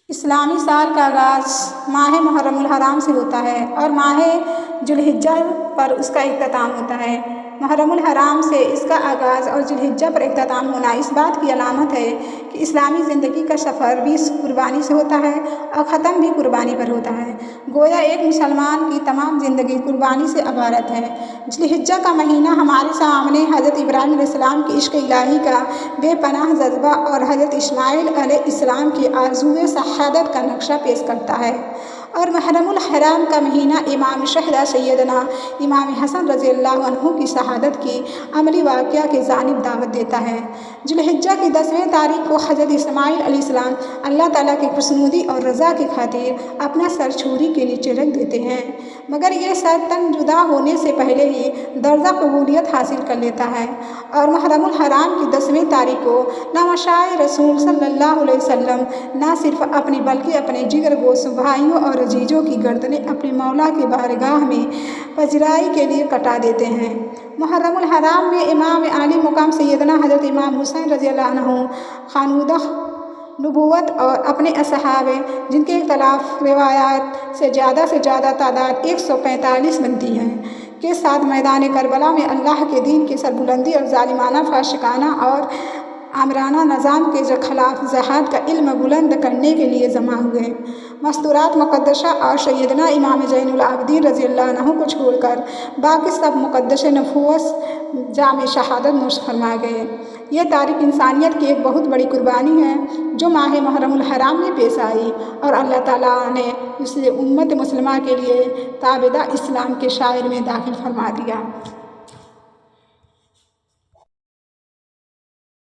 اسلامی سال کا آغاز ماہ محرم الحرام سے ہوتا ہے اور ماہ ذوالحجہ پر اس کا اختتام ہوتا ہے۔ محرم الحرام سے اس کا آغاز اور ذوالحجہ پر اختتام ہونا اس بات کی علامت ہے کہ اسلامی زندگی کا سفر بھی قربانی سے ہوتا ہے اور ختم بھی قربانی پر ہوتا ہے۔ گویا ایک مسلمان کی تمام زندگی قربانی سے عبارت ہے۔ ذوالحجہ کا مہینہ ہمارے سامنے حضرت ابراہیم علیہ السلام کے عشق الہی کا بے پناہ جذبہ اور حضرت اسماعیل علیہ السلام کی آرزوئے شہادت کا نقشہ پیش کرتا ہے، اور محرم الحرام کا مہینہ امام شہداء سیدنا امام حسن رضی اللہ عنہ کی شہادت کی عملی واقعہ کی جانب دعوت دیتا ہے۔ ذوالحجہ کی 10ویں تاریخ کو حضرت اسماعیل علیہ السلام اللہ تعالیٰ کی خوشنودی اور رضا کی خاطر اپنا سر چھری کے نیچے رکھ دیتے ہیں، مگر یہ سر تن جدا ہونے سے پہلے ہی درجہ قبولیت حاصل کر لیتا ہے، اور محرم الحرام کی 10ویں تاریخ کو نامشائے رسول صلی اللہ علیہ وسلم نہ صرف اپنی بلکہ اپنے جگر گوش بھائیوں اور عزیزوں کی گردنیں اپنے مولا کی بارگاہ میں پذیرائی کے لیے کٹا دیتے ہیں۔ محرم الحرام میں امام عالی مقام سیدنا حضرت امام حسین رضی اللہ عنہ خانودہ نبوت اور اپنے اصحاب، جن کے اختلاف روایات سے زیادہ تعداد 145 بنتی ہے، کے ساتھ میدان کربلا میں اللہ کے دین کی سربلندی اور ظالمانہ فاسقانہ اور آمرانہ نظام کے خلاف جہاد کا علم بلند کرنے کے لیے جمع ہوئے۔ مستورات مقدسہ اور سیدنا امام زین العابدین رضی اللہ عنہ کو چھوڑ کر باقی سب مقدس نفوس جام شہادت نوش فرمائے گئے۔ یہ تاریخ انسانیت کی ایک بہت بڑی قربانی ہے جو ماہ محرم الحرام میں پیش آئی، اور اللہ تعالیٰ نے اسے امت مسلمہ کے لیے تابعدار اسلام کے شاعر میں داخل فرما دیا۔